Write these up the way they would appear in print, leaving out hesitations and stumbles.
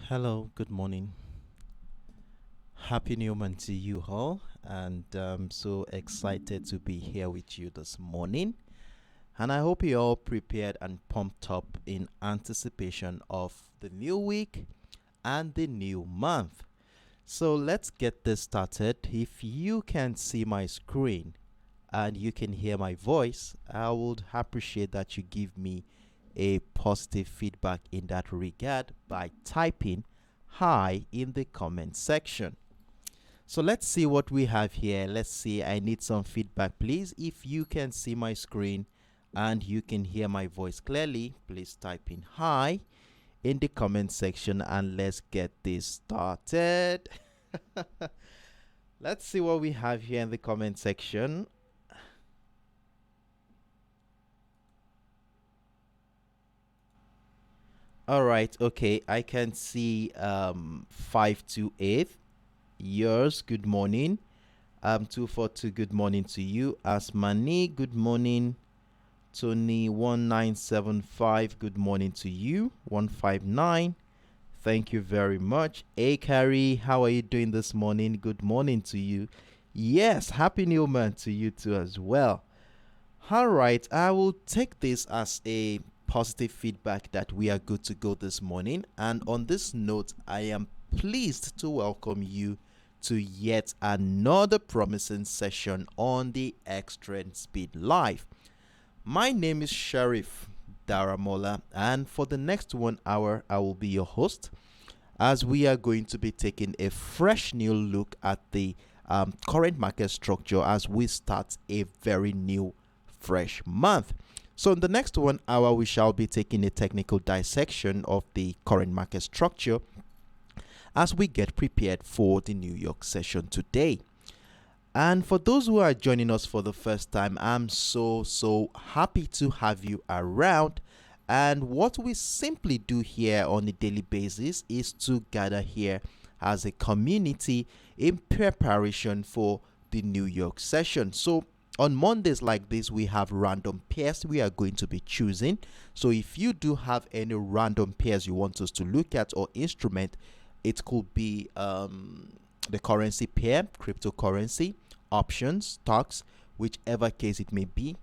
Hello, good morning. Happy New Month to you all, and I'm so excited to be here with you this morning. And I hope you're all prepared and pumped up in anticipation of the new week and the new month. So let's get this started. If you can see my screen and you can hear my voice, I would appreciate that you give me a positive feedback in that regard by typing hi in the comment section. So let's see what we have here. Let's see. I need some feedback, please. If you can see my screen and you can hear my voice clearly, please type in hi in the comment section and let's get this started. Let's see what we have here in the comment section. All right, okay, I can see 528. Yours, good morning. 242, good morning to you. Asmani, good morning. Tony 1975, good morning to you. 159, thank you very much. Hey Carrie, how are you doing this morning? Good morning to you. Yes, happy new month to you too as well. All right, I will take this as a positive feedback that we are good to go this morning. And on this note, I am pleased to welcome you to yet another promising session on the Extreme Speed Live. My name is Sheriff Daramola, and for the next 1 hour, I will be your host as we are going to be taking a fresh new look at the current market structure as we start a very new fresh month. So in the next 1 hour, we shall be taking a technical dissection of the current market structure as we get prepared for the New York session today. And for those who are joining us for the first time, I'm so happy to have you around. And what we simply do here on a daily basis is to gather here as a community in preparation for the New York session. So on Mondays like this, we have random pairs we are going to be choosing. So if you do have any random pairs you want us to look at or instrument, it could be the currency pair, cryptocurrency, options, stocks, whichever case it may be.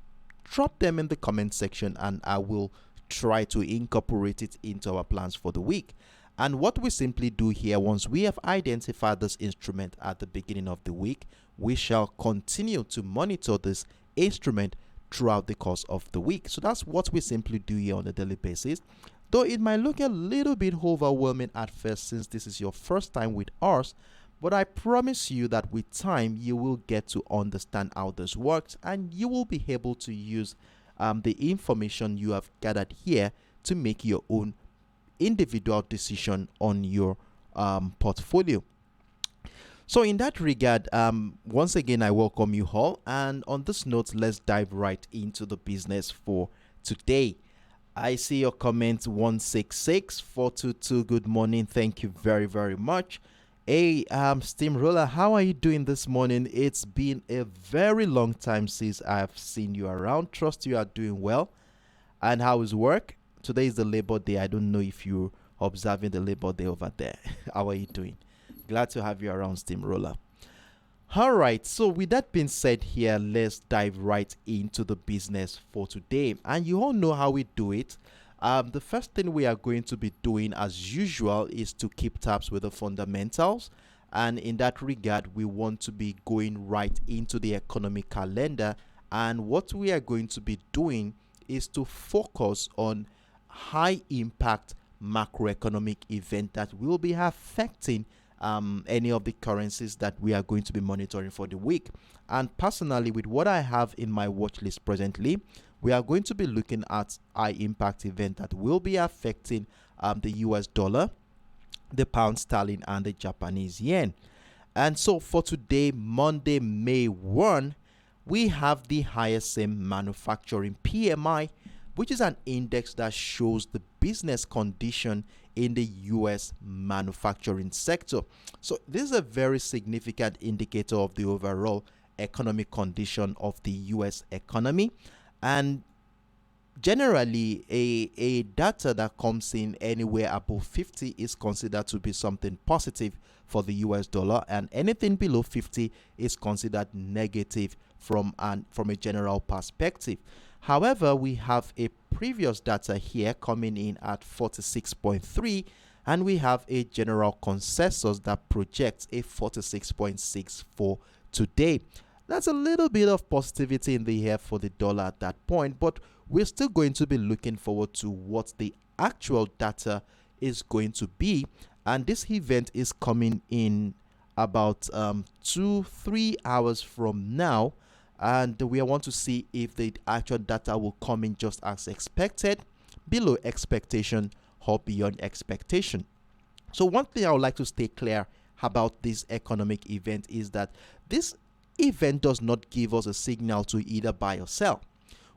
Drop them in the comment section and I will try to incorporate it into our plans for the week. And what we simply do here, once we have identified this instrument at the beginning of the week, we shall continue to monitor this instrument throughout the course of the week. So that's what we simply do here on a daily basis. Though it might look a little bit overwhelming at first since this is your first time with us, but I promise you that with time you will get to understand how this works and you will be able to use the information you have gathered here to make your own individual decision on your portfolio. So in that regard, once again, I welcome you all. And on this note, let's dive right into the business for today. I see your comment 166422. Good morning. Thank you very much. Hey, Steamroller, how are you doing this morning? It's been a very long time since I've seen you around. Trust you are doing well. And how is work? Today is the Labor Day. I don't know if you're observing the Labor Day over there. How are you doing? Glad to have you around, Steamroller. All right, so with that being said here, let's dive right into the business for today. And you all know how we do it. The first thing we are going to be doing as usual is to keep tabs with the fundamentals. And in that regard, we want to be going right into the economic calendar. And what we are going to be doing is to focus on high impact macroeconomic event that will be affecting any of the currencies that we are going to be monitoring for the week. And personally, with what I have in my watch list presently, we are going to be looking at high impact event that will be affecting the US dollar, the pound sterling, and the Japanese yen. And so for today, Monday, May 1, we have the ISM manufacturing PMI, which is an index that shows the business condition in the US manufacturing sector. So this is a very significant indicator of the overall economic condition of the US economy. And generally a data that comes in anywhere above 50 is considered to be something positive for the US dollar, and anything below 50 is considered negative from a general perspective. However, we have a previous data here coming in at 46.3, and we have a general consensus that projects a 46.6 for today. That's a little bit of positivity in the air for the dollar at that point, but we're still going to be looking forward to what the actual data is going to be. And this event is coming in about 2-3 hours from now, and we want to see if the actual data will come in just as expected, below expectation, or beyond expectation. So one thing I would like to stay clear about this economic event is that this event does not give us a signal to either buy or sell.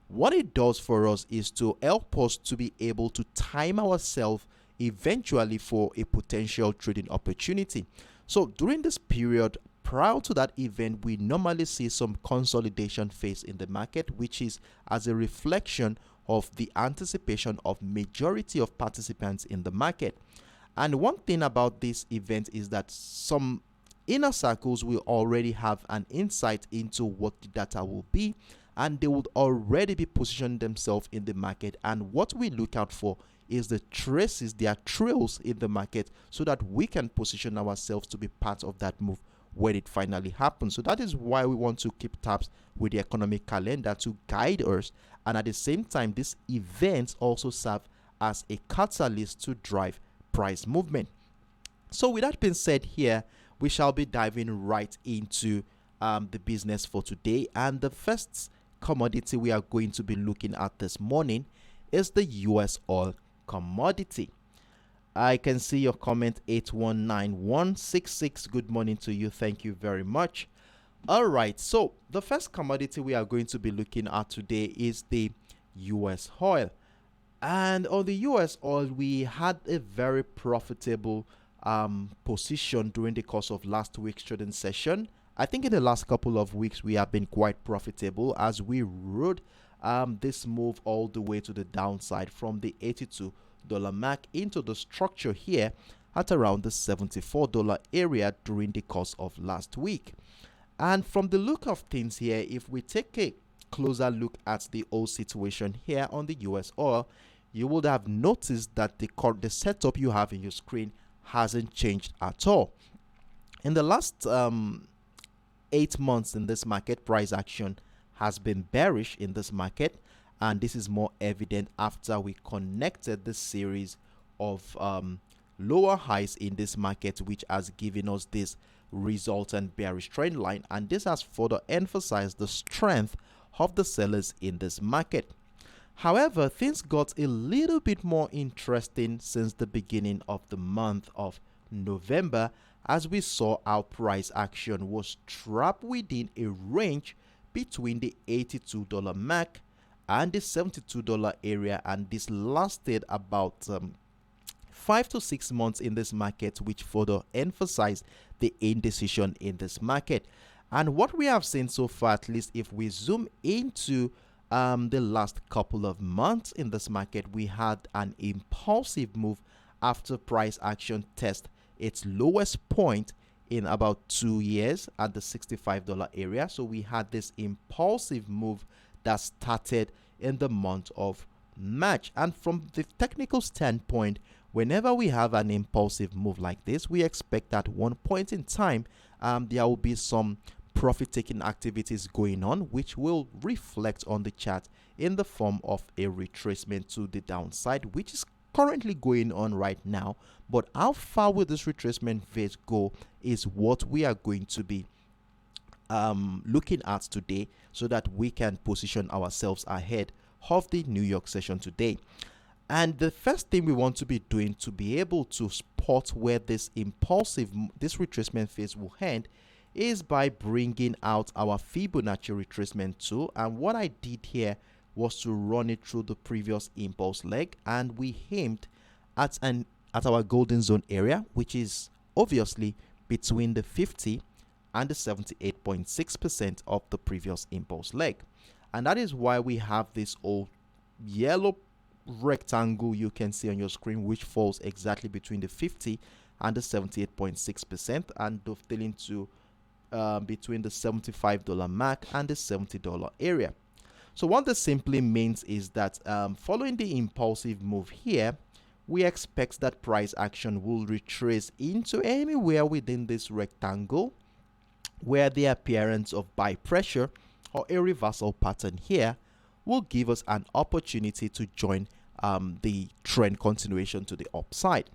What it does for us is to help us to be able to time ourselves eventually for a potential trading opportunity. So during this period prior to that event, we normally see some consolidation phase in the market, which is as a reflection of the anticipation of majority of participants in the market. And one thing about this event is that some inner circles will already have an insight into what the data will be, and they would already be positioning themselves in the market. And what we look out for is the traces, their trails in the market, so that we can position ourselves to be part of that move when it finally happens. So that is why we want to keep tabs with the economic calendar to guide us, and at the same time these events also serve as a catalyst to drive price movement. So with that being said, here we shall be diving right into the business for today, and the first commodity we are going to be looking at this morning is the US oil commodity. I can see your comment, 819166. Good morning to you. Thank you very much. All right, so the first commodity we are going to be looking at today is the US oil. And on the US oil, we had a very profitable position during the course of last week's trading session. I think in the last couple of weeks, we have been quite profitable as we rode this move all the way to the downside from the $82 mark into the structure here at around the $74 area during the course of last week. And from the look of things here, if we take a closer look at the oil situation here on the US oil, you would have noticed that the setup you have in your screen hasn't changed at all. In the last 8 months in this market, price action has been bearish in this market, and this is more evident after we connected this series of lower highs in this market, which has given us this resultant bearish trend line, and this has further emphasized the strength of the sellers in this market. However, things got a little bit more interesting since the beginning of the month of November, as we saw our price action was trapped within a range between the $82 mark and the $72 area, and this lasted about 5 to 6 months in this market, which further emphasized the indecision in this market. And what we have seen so far, at least if we zoom into the last couple of months in this market, we had an impulsive move after price action test its lowest point in about 2 years at the $65 area. So we had this impulsive move that started in the month of March. And from the technical standpoint, whenever we have an impulsive move like this, we expect at one point in time there will be some profit-taking activities going on, which will reflect on the chart in the form of a retracement to the downside, which is currently going on right now. But how far will this retracement phase go is what we are going to be looking at today, so that we can position ourselves ahead of the New York session today. And the first thing we want to be doing to be able to spot where this retracement phase will end is by bringing out our Fibonacci retracement tool. And what I did here was to run it through the previous impulse leg, and we aimed at our golden zone area, which is obviously between the 50 and the 78.6% of the previous impulse leg. And that is why we have this old yellow rectangle you can see on your screen, which falls exactly between the 50 and the 78.6%, and dovetailing to between the $75 mark and the $70 area. So what this simply means is that following the impulsive move here, we expect that price action will retrace into anywhere within this rectangle where the appearance of buy pressure or a reversal pattern here will give us an opportunity to join the trend continuation to the upside.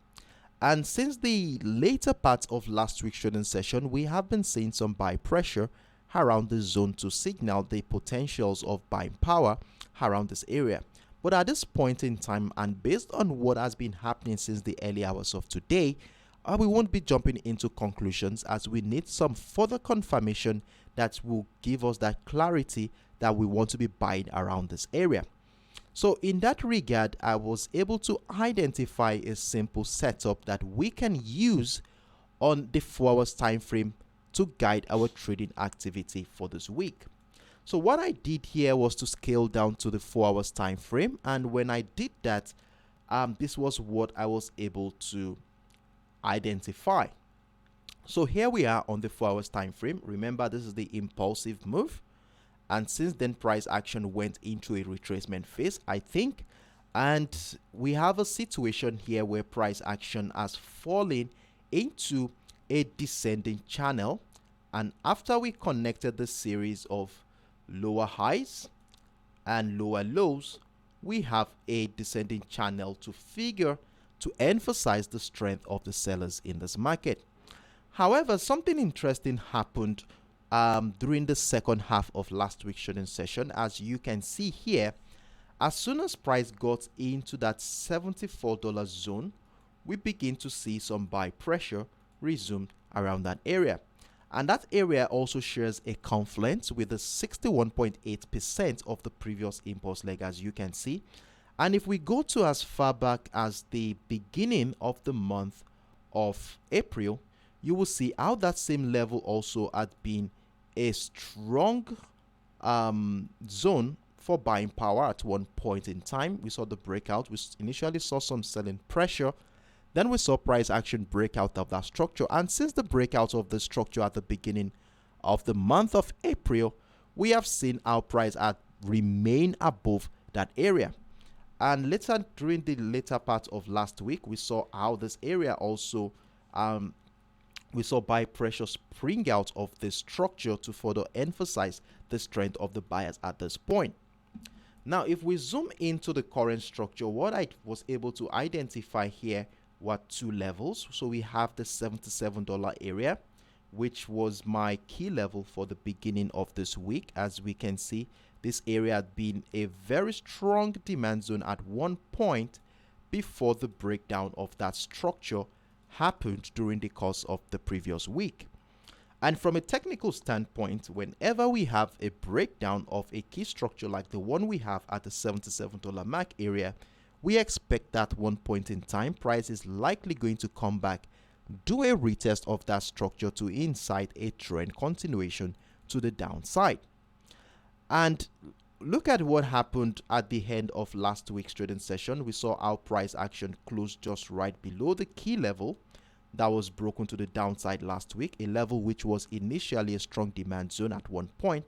And since the later part of last week's trading session, we have been seeing some buy pressure around the zone to signal the potentials of buying power around this area. But at this point in time, and based on what has been happening since the early hours of today, we won't be jumping into conclusions, as we need some further confirmation that will give us that clarity that we want to be buying around this area. So in that regard, I was able to identify a simple setup that we can use on the 4 hours time frame to guide our trading activity for this week. So what I did here was to scale down to the 4 hours time frame, and when I did that, this was what I was able to identify. So here we are on the 4 hours time frame. Remember, this is the impulsive move, and since then price action went into a retracement phase, I think, and we have a situation here where price action has fallen into a descending channel, and after we connected the series of lower highs and lower lows, we have a descending channel to emphasize the strength of the sellers in this market. However, something interesting happened during the second half of last week's trading session. As you can see here, as soon as price got into that $74 zone, we begin to see some buy pressure resume around that area. And that area also shares a confluence with the 61.8% of the previous impulse leg, as you can see. And if we go to as far back as the beginning of the month of April, you will see how that same level also had been a strong zone for buying power at one point in time. We saw the breakout. We initially saw some selling pressure. Then we saw price action break out of that structure. And since the breakout of the structure at the beginning of the month of April, we have seen our price remain above that area. And later, during the later part of last week, we saw how this area also, we saw buy pressure spring out of this structure to further emphasize the strength of the buyers at this point. Now, if we zoom into the current structure, what I was able to identify here were two levels. So we have the $77 area, which was my key level for the beginning of this week. As we can see, this area had been a very strong demand zone at one point before the breakdown of that structure happened during the course of the previous week. And from a technical standpoint, whenever we have a breakdown of a key structure like the one we have at the $77 mark area, we expect that one point in time price is likely going to come back, do a retest of that structure to incite a trend continuation to the downside. And look at what happened at the end of last week's trading session. We saw our price action close just right below the key level that was broken to the downside last week, a level which was initially a strong demand zone at one point.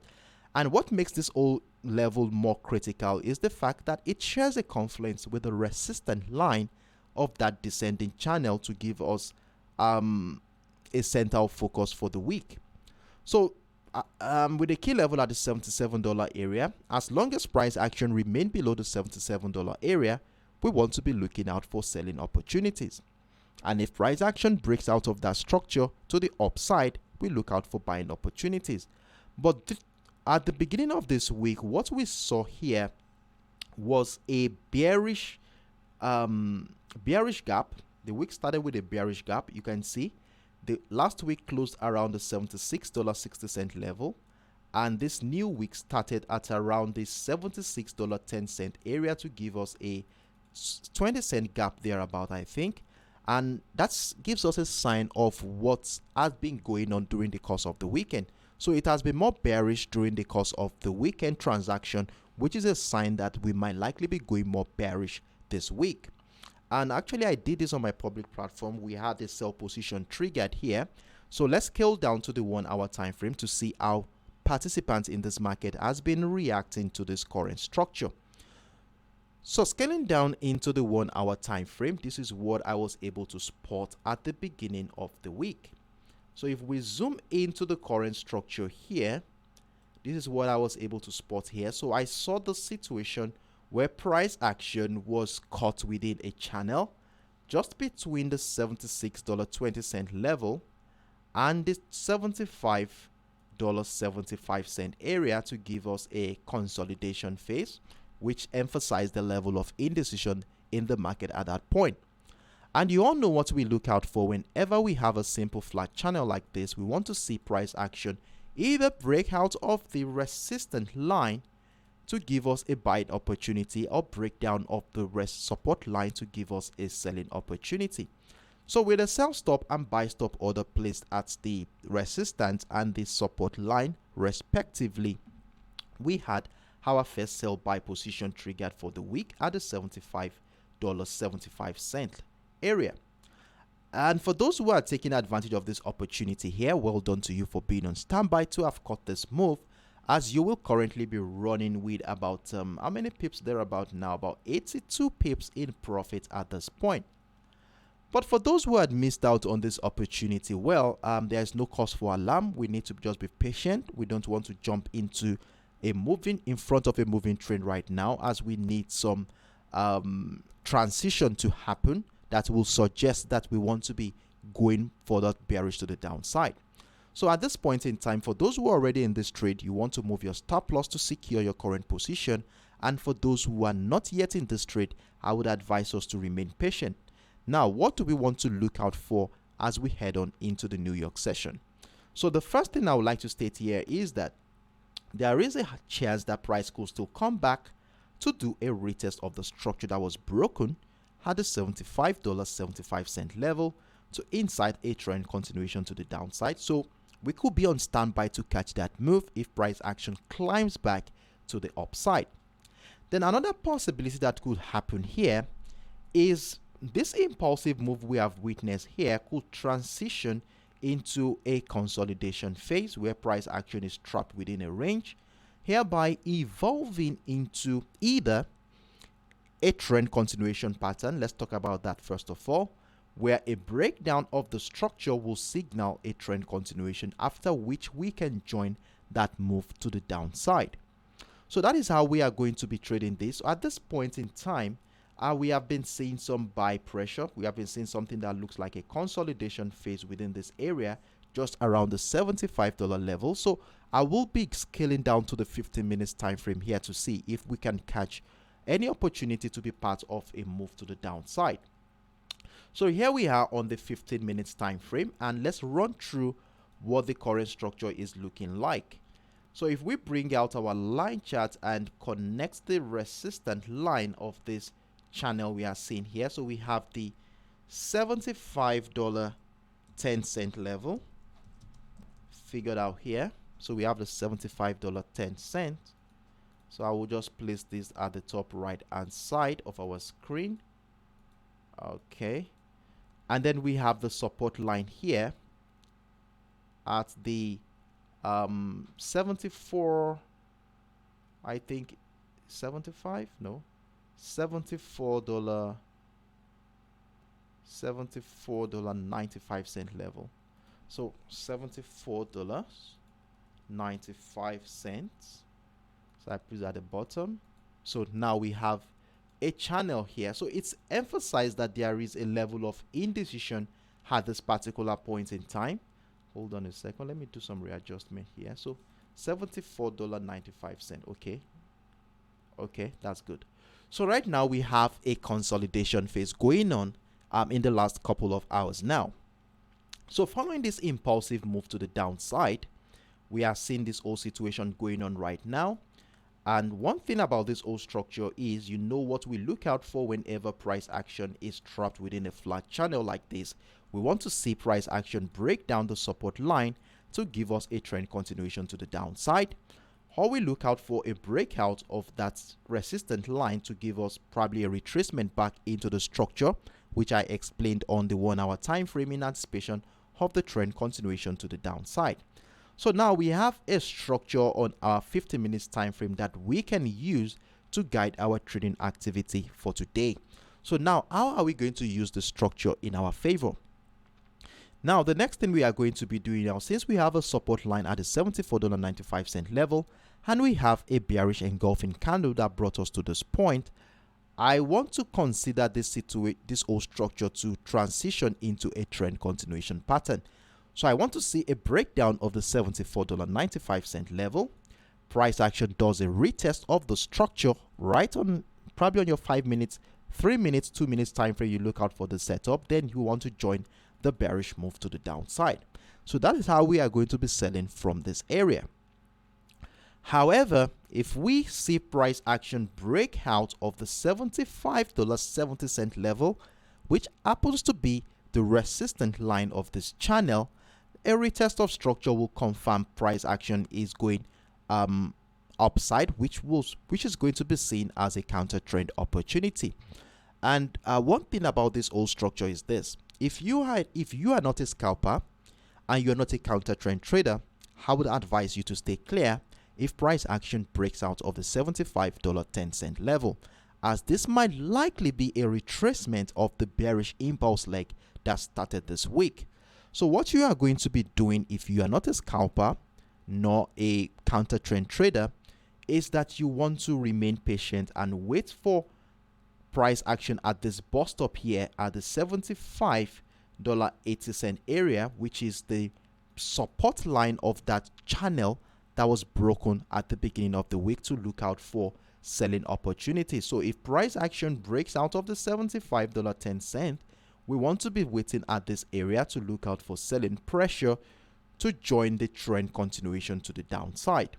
And what makes this whole level more critical is the fact that it shares a confluence with the resistant line of that descending channel to give us a center of focus for the week. So with the key level at the $77 area, as long as price action remain below the $77 area, we want to be looking out for selling opportunities. And if price action breaks out of that structure to the upside, we look out for buying opportunities. But at the beginning of this week, what we saw here was a bearish gap. The week started with a bearish gap. You can see the last week closed around the $76.60 level, and this new week started at around the $76.10 area to give us a 20-cent gap thereabout, I think. And that gives us a sign of what has been going on during the course of the weekend. So it has been more bearish during the course of the weekend transaction, which is a sign that we might likely be going more bearish this week. And actually, I did this on my public platform. We had a sell position triggered here. So let's scale down to the 1 hour time frame to see how participants in this market has been reacting to this current structure. So scaling down into the 1 hour time frame, this is what I was able to spot at the beginning of the week. So if we zoom into the current structure here, this is what I was able to spot here. So I saw the situation where price action was caught within a channel just between the $76.20 level and the $75.75 area to give us a consolidation phase, which emphasized the level of indecision in the market at that point. And you all know what we look out for whenever we have a simple flat channel like this. We want to see price action either break out of the resistance line to give us a buying opportunity or breakdown of the support line to give us a selling opportunity. So with a sell stop and buy stop order placed at the resistance and the support line respectively, we had our first sell buy position triggered for the week at the $75.75 area. And for those who are taking advantage of this opportunity here, well done to you for being on standby to have caught this move, as you will currently be running with about how many pips there about now? About 82 pips in profit at this point. But for those who had missed out on this opportunity, well, there is no cause for alarm. We need to just be patient. We don't want to jump into in front of a moving trend right now, as we need some transition to happen that will suggest that we want to be going further bearish to the downside. So at this point in time, for those who are already in this trade, you want to move your stop loss to secure your current position. And for those who are not yet in this trade, I would advise us to remain patient. Now, what do we want to look out for as we head on into the New York session? So the first thing I would like to state here is that there is a chance that price could still come back to do a retest of the structure that was broken at the $75.75 level to inside a trend continuation to the downside. So we could be on standby to catch that move if price action climbs back to the upside. Then another possibility that could happen here is this impulsive move we have witnessed here could transition into a consolidation phase where price action is trapped within a range, hereby evolving into either a trend continuation pattern. Let's talk about that first of all, where a breakdown of the structure will signal a trend continuation, after which we can join that move to the downside. So that is how we are going to be trading this. At this point in time, we have been seeing some buy pressure. We have been seeing something that looks like a consolidation phase within this area, just around the $75 level. So I will be scaling down to the 15 minutes time frame here to see if we can catch any opportunity to be part of a move to the downside. So here we are on the 15 minutes time frame, and let's run through what the current structure is looking like. So if we bring out our line chart and connect the resistant line of this channel we are seeing here, so we have the $75.10 level figured out here. So we have the $75.10. So I will just place this at the top right hand side of our screen. Okay, and then we have the support line here at the 74, I think 75, no, $74.95 level. So $74.95. So I put it at the bottom. So now we have a channel here. So it's emphasized that there is a level of indecision at this particular point in time. Hold on a second. Let me do some readjustment here. So $74.95. Okay. Okay, that's good. So right now we have a consolidation phase going on in the last couple of hours now. So following this impulsive move to the downside, we are seeing this whole situation going on right now. And one thing about this whole structure is, you know what we look out for whenever price action is trapped within a flat channel like this. We want to see price action break down the support line to give us a trend continuation to the downside. or we look out for a breakout of that resistant line to give us probably a retracement back into the structure, which I explained on the 1 hour time frame in anticipation of the trend continuation to the downside. So now we have a structure on our 50 minutes time frame that we can use to guide our trading activity for today. So now, how are we going to use the structure in our favor? Now, the next thing we are going to be doing now, since we have a support line at the $74.95 level and we have a bearish engulfing candle that brought us to this point, I want to consider this whole structure to transition into a trend continuation pattern. So I want to see a breakdown of the $74.95 level. Price action does a retest of the structure right on, probably on your 5 minutes, 3 minutes, 2 minutes time frame. You look out for the setup, then you want to join the bearish move to the downside. So that is how we are going to be selling from this area. However, if we see price action break out of the $75.70 level, which happens to be the resistant line of this channel, a retest of structure will confirm price action is going upside, which is going to be seen as a counter trend opportunity. And one thing about this whole structure is this: if you are not a scalper and you're not a counter trend trader, I would advise you to stay clear if price action breaks out of the $75.10 level, as this might likely be a retracement of the bearish impulse leg that started this week. So what you are going to be doing if you are not a scalper nor a counter trend trader is that you want to remain patient and wait for price action at this bust up here at the $75.80 area, which is the support line of that channel that was broken at the beginning of the week, to look out for selling opportunities. So if price action breaks out of the $75.10, we want to be waiting at this area to look out for selling pressure to join the trend continuation to the downside.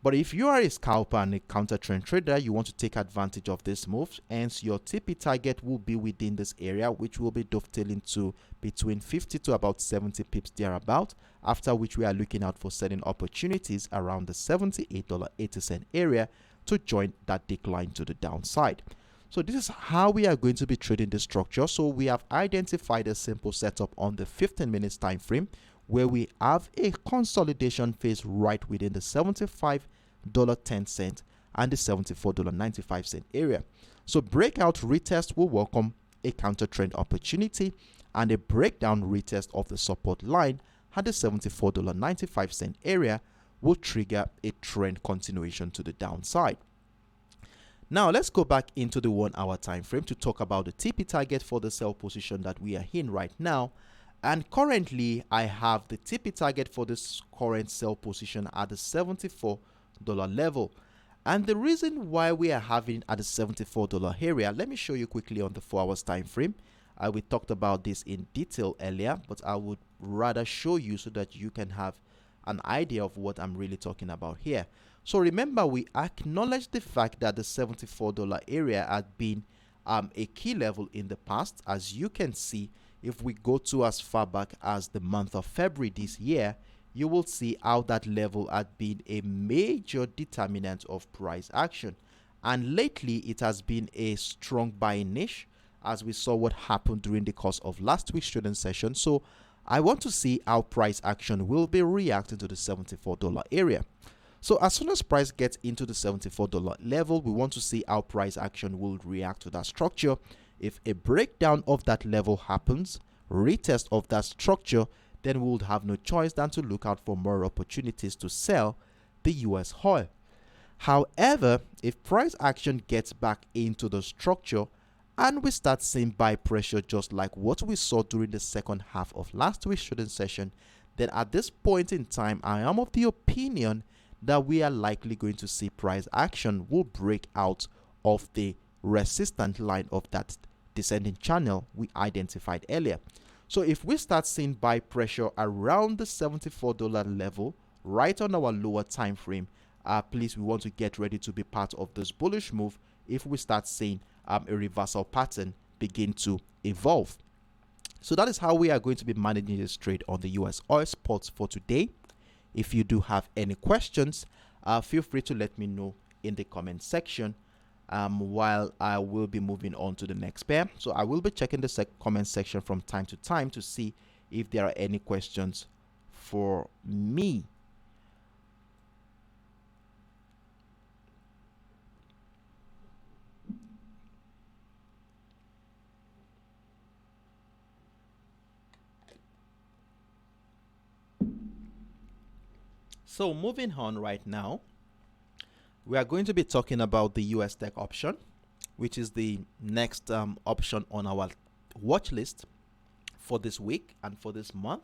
But if you are a scalper and a counter trend trader, you want to take advantage of this move, hence your TP target will be within this area, which will be dovetailing to between 50 to about 70 pips thereabout, after which we are looking out for selling opportunities around the $78.80 area to join that decline to the downside. So this is how we are going to be trading the structure. So we have identified a simple setup on the 15 minutes time frame, where we have a consolidation phase right within the $75.10 and the $74.95 area. So breakout retest will welcome a counter trend opportunity, and a breakdown retest of the support line at the $74.95 area will trigger a trend continuation to the downside. Now let's go back into the 1 hour time frame to talk about the TP target for the sell position that we are in right now. And currently I have the TP target for this current sell position at the $74 level. And the reason why we are having at the $74 area, let me show you quickly on the 4 hours time frame. We talked about this in detail earlier, but I would rather show you so that you can have an idea of what I'm really talking about here. So remember, we acknowledge the fact that the $74 area had been a key level in the past. As you can see, if we go to as far back as the month of February this year, you will see how that level had been a major determinant of price action. And lately, it has been a strong buying niche, as we saw what happened during the course of last week's trading session. So I want to see how price action will be reacting to the $74 area. So as soon as price gets into the $74 level, we want to see how price action will react to that structure. If a breakdown of that level happens, retest of that structure, then we would have no choice than to look out for more opportunities to sell the US oil. However, if price action gets back into the structure and we start seeing buy pressure just like what we saw during the second half of last week's trading session, then at this point in time, I am of the opinion that we are likely going to see price action will break out of the resistant line of that descending channel we identified earlier. So if we start seeing buy pressure around the $74 level right on our lower time frame, please, we want to get ready to be part of this bullish move if we start seeing a reversal pattern begin to evolve. So that is how we are going to be managing this trade on the US oil spots for today. If you do have any questions, feel free to let me know in the comment section while I will be moving on to the next pair. So I will be checking the comment section from time to time to see if there are any questions for me. So moving on right now, we are going to be talking about the US tech option, which is the next option on our watch list for this week and for this month.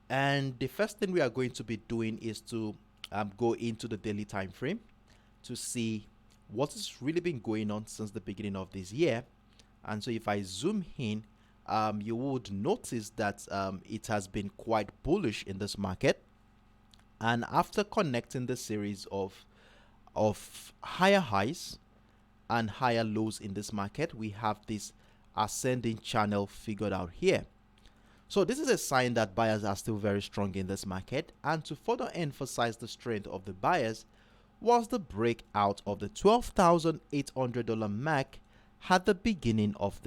And the first thing we are going to be doing is to go into the daily time frame to see what has really been going on since the beginning of this year. And so if I zoom in, you would notice that it has been quite bullish in this market. And after connecting the series of higher highs and higher lows in this market, we have this ascending channel figured out here. So this is a sign that buyers are still very strong in this market, and to further emphasize the strength of the buyers was the breakout of the $12,800 mark at the beginning of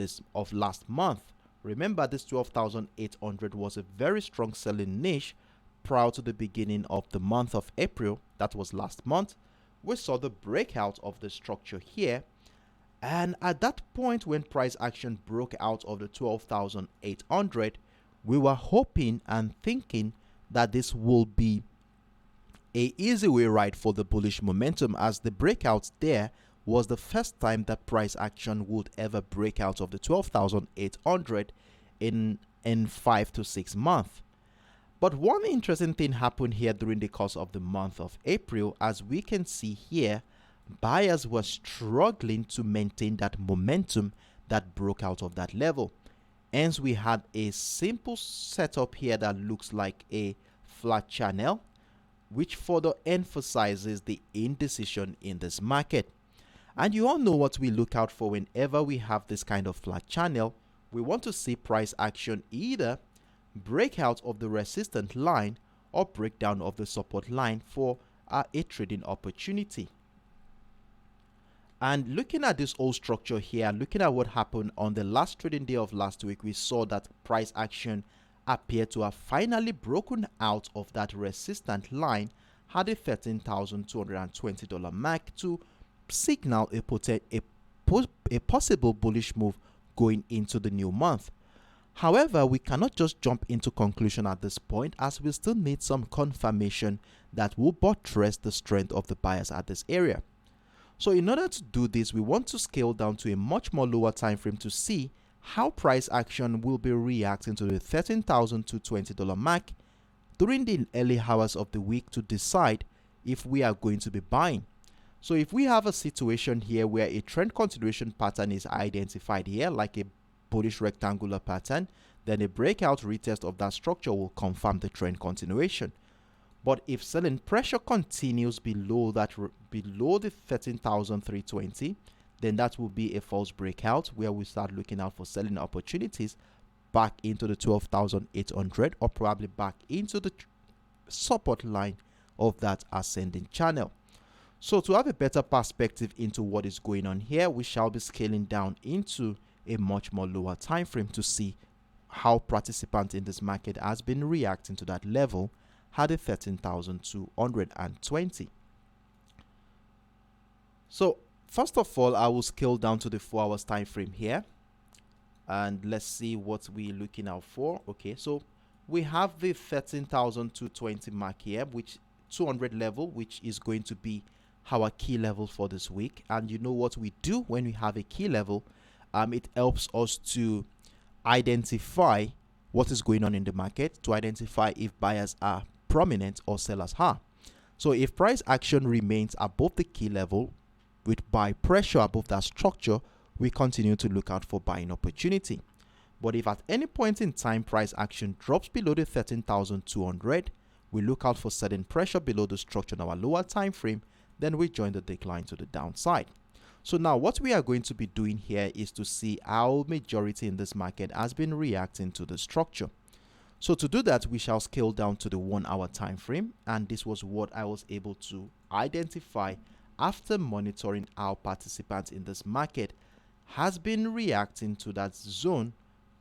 last month. Remember, this 12,800 was a very strong selling niche prior to the beginning of the month of April. That was last month. We saw the breakout of the structure here, and at that point when price action broke out of the 12,800, we were hoping and thinking that this will be a easy way ride for the bullish momentum, as the breakout there was the first time that price action would ever break out of the 12,800 in 5 to 6 months. But one interesting thing happened here during the course of the month of April. As we can see here, buyers were struggling to maintain that momentum that broke out of that level. Hence, we had a simple setup here that looks like a flat channel, which further emphasizes the indecision in this market. And you all know what we look out for whenever we have this kind of flat channel. We want to see price action either breakout of the resistance line or breakdown of the support line for a trading opportunity. And looking at this whole structure here, looking at what happened on the last trading day of last week, we saw that price action appeared to have finally broken out of that resistance line at a $13,220 mark to signal a possible bullish move going into the new month. However, we cannot just jump into conclusion at this point, as we still need some confirmation that will buttress the strength of the buyers at this area. So in order to do this, we want to scale down to a much more lower time frame to see how price action will be reacting to the $13,220 mark during the early hours of the week to decide if we are going to be buying. So if we have a situation here where a trend continuation pattern is identified here, like a bullish rectangular pattern, then a breakout retest of that structure will confirm the trend continuation. But if selling pressure continues below the 13,320, then that will be a false breakout where we start looking out for selling opportunities back into the 12,800 or probably back into the support line of that ascending channel. So to have a better perspective into what is going on here, we shall be scaling down into a much more lower time frame to see how participants in this market has been reacting to that level at a 13,220. So first of all, I will scale down to the 4 hours time frame here, and let's see what we're looking out for. Okay, so we have the 13,220 mark here, which 200 level, which is going to be our key level for this week. And you know what we do when we have a key level? It helps us to identify what is going on in the market, to identify if buyers are prominent or sellers are. So if price action remains above the key level with buy pressure above that structure, we continue to look out for buying opportunity. But if at any point in time price action drops below the 13,200, we look out for selling pressure below the structure in our lower time frame, then we join the decline to the downside. So now what we are going to be doing here is to see how majority in this market has been reacting to the structure. So to do that, we shall scale down to the 1 hour time frame, and this was what I was able to identify after monitoring how participants in this market has been reacting to that zone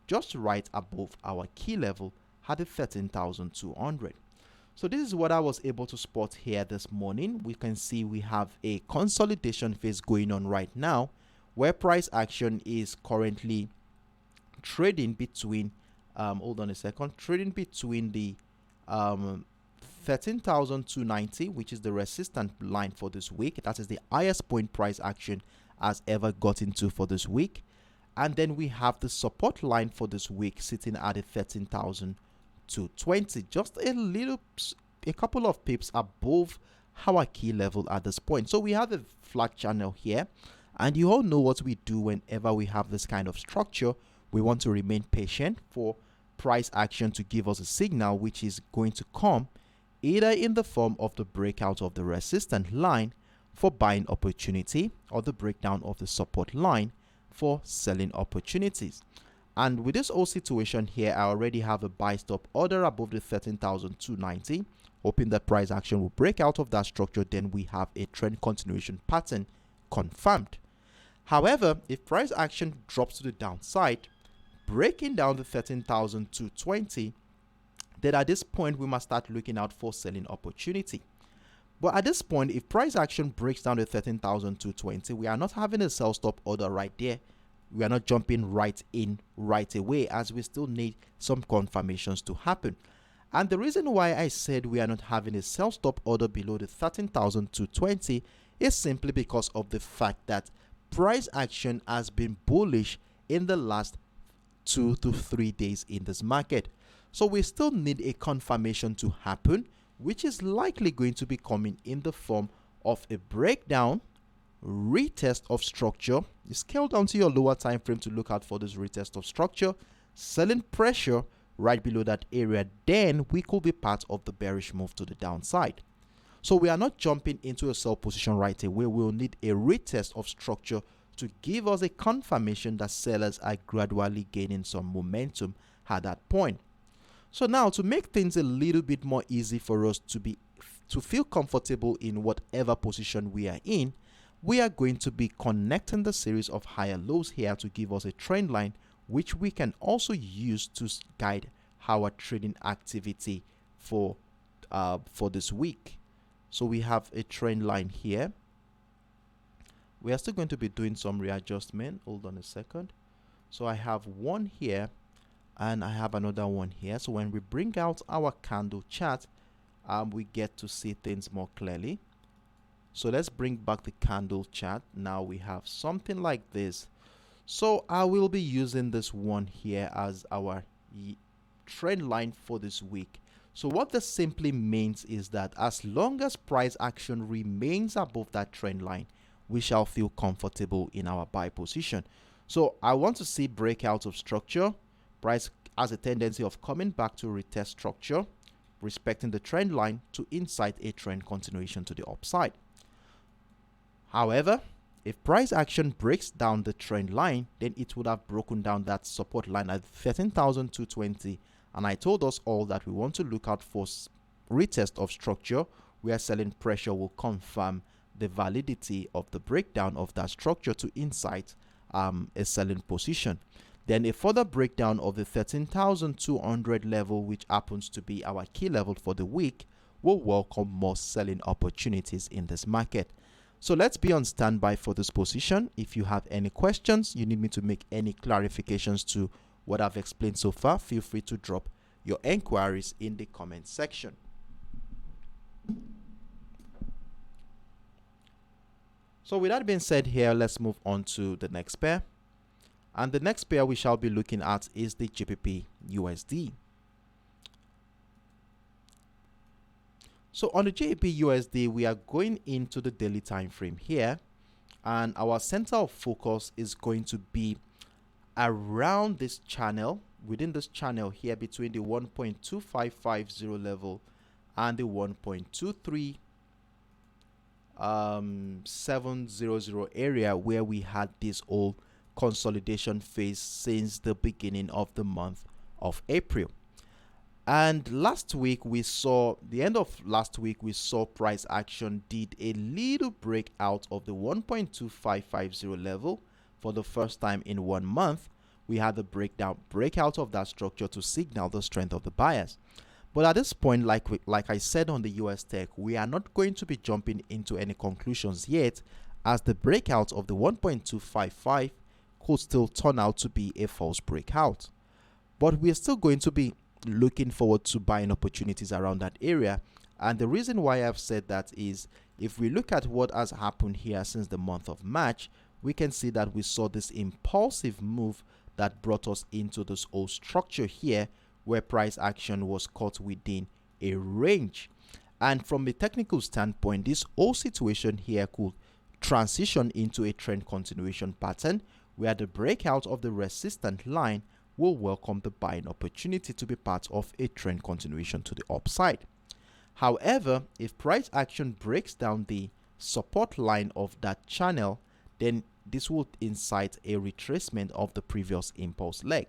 just right above our key level at the 13,200. So this is what I was able to spot here this morning. We can see we have a consolidation phase going on right now, where price action is currently trading between hold on a second, trading between the 13,290, which is the resistance line for this week. That is the highest point price action has ever gotten to for this week. And then we have the support line for this week sitting at the 13,220, just a couple of pips above our key level at this point. So we have a flat channel here, and you all know what we do whenever we have this kind of structure. We want to remain patient for price action to give us a signal, which is going to come either in the form of the breakout of the resistance line for buying opportunity, or the breakdown of the support line for selling opportunities. And with this whole situation here, I already have a buy stop order above the 13,290, hoping that price action will break out of that structure. Then we have a trend continuation pattern confirmed. However, if price action drops to the downside, breaking down the 13,220, then at this point we must start looking out for selling opportunity. But at this point, if price action breaks down to 13,220, we are not having a sell stop order right there. We are not jumping right in right away, as we still need some confirmations to happen. And the reason why I said we are not having a sell stop order below the 13,220 is simply because of the fact that price action has been bullish in the last 2 to 3 days in this market. So we still need a confirmation to happen, which is likely going to be coming in the form of a breakdown, retest of structure. You scale down to your lower time frame to look out for this retest of structure, selling pressure right below that area. Then we could be part of the bearish move to the downside. So we are not jumping into a sell position right away. We'll need a retest of structure to give us a confirmation that sellers are gradually gaining some momentum at that point. So now, to make things a little bit more easy for us to feel comfortable in whatever position we are in, we are going to be connecting the series of higher lows here to give us a trend line, which we can also use to guide our trading activity for this week. So we have a trend line here. We are still going to be doing some readjustment. Hold on a second. So I have one here and I have another one here. So when we bring out our candle chart, we get to see things more clearly. So let's bring back the candle chart. Now we have something like this. So I will be using this one here as our trend line for this week. So what this simply means is that as long as price action remains above that trend line, we shall feel comfortable in our buy position. So I want to see breakout of structure. Price has a tendency of coming back to retest structure, respecting the trend line to incite a trend continuation to the upside. However, if price action breaks down the trend line, then it would have broken down that support line at 13,220. And I told us all that we want to look out for retest of structure, where selling pressure will confirm the validity of the breakdown of that structure to incite a selling position. Then a further breakdown of the 13,200 level, which happens to be our key level for the week, will welcome more selling opportunities in this market. So let's be on standby for this position. If you have any questions, you need me to make any clarifications to what I've explained so far, feel free to drop your enquiries in the comment section. So with that being said here, let's move on to the next pair. And the next pair we shall be looking at is the GBPUSD. So on the GBPUSD, we are going into the daily time frame here, and our center of focus is going to be around this channel, within this channel here between the 1.2550 level and the 1.23700 area, where we had this old consolidation phase since the beginning of the month of April. And last week we saw, the end of last week, we saw price action did a little breakout of the 1.2550 level for the first time in 1 month. We had the breakout of that structure to signal the strength of the buyers. But at this point, like I said on the US Tech, we are not going to be jumping into any conclusions yet, as the breakout of the 1.255 could still turn out to be a false breakout. But we are still going to be looking forward to buying opportunities around that area. And the reason why I've said that is, if we look at what has happened here since the month of March, we can see that we saw this impulsive move that brought us into this whole structure here, where price action was caught within a range. And from a technical standpoint, this whole situation here could transition into a trend continuation pattern, where the breakout of the resistant line will welcome the buying opportunity to be part of a trend continuation to the upside. However, if price action breaks down the support line of that channel, then this will incite a retracement of the previous impulse leg.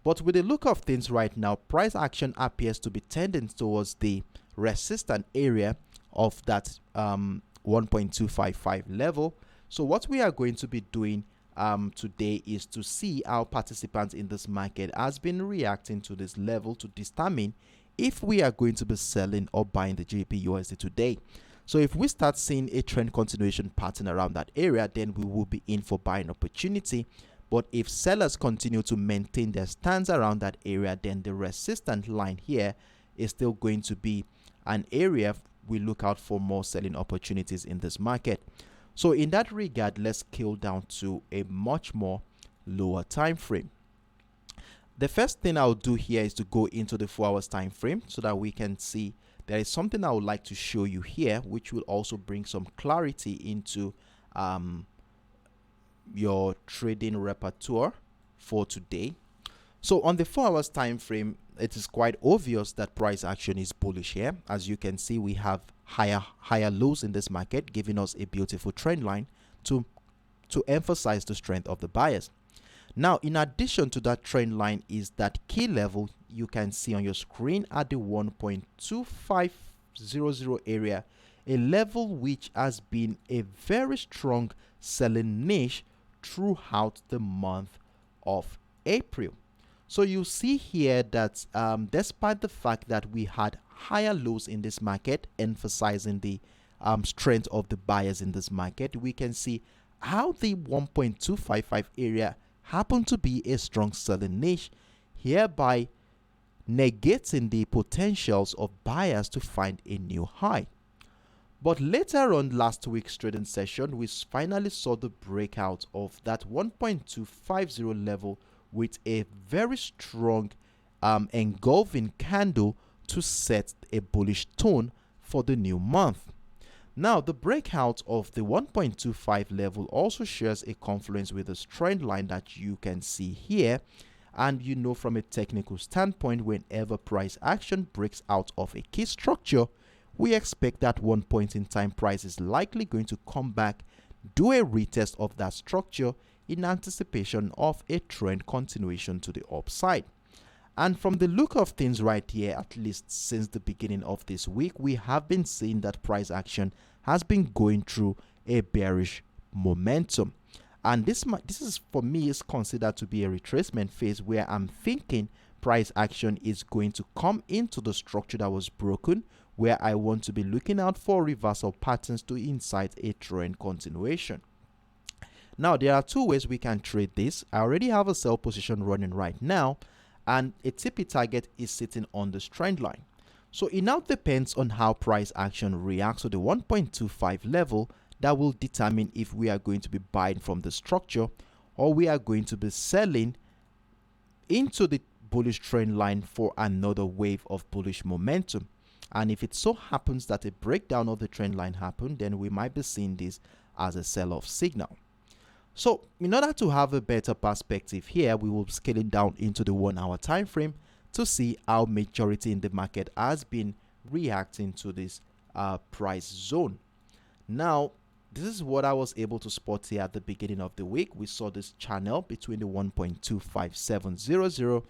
But with the look of things right now, price action appears to be tending towards the resistant area of that 1.255 level. So what we are going to be doing today is to see how participants in this market has been reacting to this level to determine if we are going to be selling or buying the GBPUSD today. So if we start seeing a trend continuation pattern around that area, then we will be in for buying opportunity. But if sellers continue to maintain their stance around that area, then the resistant line here is still going to be an area we look out for more selling opportunities in this market. So in that regard, let's scale down to a much more lower time frame. The first thing I'll do here is to go into the 4 hours time frame so that we can see there is something I would like to show you here, which will also bring some clarity into your trading repertoire for today. So on the 4 hours time frame, it is quite obvious that price action is bullish here. As you can see, we have higher lows in this market, giving us a beautiful trend line to emphasize the strength of the buyers. Now, in addition to that trend line is that key level you can see on your screen at the 1.2500 area, a level which has been a very strong selling niche throughout the month of April. So you see here that despite the fact that we had higher lows in this market, emphasizing the strength of the buyers in this market, we can see how the 1.255 area happened to be a strong selling niche, hereby negating the potentials of buyers to find a new high. But later on last week's trading session, we finally saw the breakout of that 1.250 level with a very strong engulfing candle to set a bullish tone for the new month. Now, the breakout of the 1.25 level also shares a confluence with the trend line that you can see here. And you know, from a technical standpoint, whenever price action breaks out of a key structure, we expect that one point in time price is likely going to come back, do a retest of that structure in anticipation of a trend continuation to the upside. And from the look of things right here, at least since the beginning of this week, we have been seeing that price action has been going through a bearish momentum. And this is, for me, is considered to be a retracement phase, where I'm thinking price action is going to come into the structure that was broken, where I want to be looking out for reversal patterns to incite a trend continuation. Now, there are two ways we can trade this. I already have a sell position running right now, and a TP target is sitting on this trend line. So it now depends on how price action reacts to the 1.25 level that will determine if we are going to be buying from the structure or we are going to be selling into the bullish trend line for another wave of bullish momentum. And if it so happens that a breakdown of the trend line happened, then we might be seeing this as a sell-off signal. So in order to have a better perspective here, we will scale it down into the 1 hour time frame to see how majority in the market has been reacting to this price zone. Now, this is what I was able to spot here at the beginning of the week. We saw this channel between the 1.25700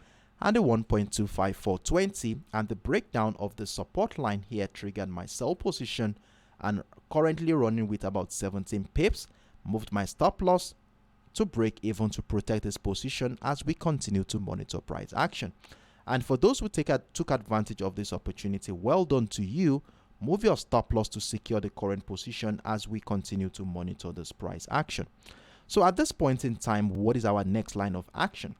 and the 1.25420, and the breakdown of the support line here triggered my sell position, and currently running with about 17 pips, moved my stop loss to break even to protect this position as we continue to monitor price action. And for those who took advantage of this opportunity, well done to you. Move your stop loss to secure the current position as we continue to monitor this price action. So at this point in time, what is our next line of action?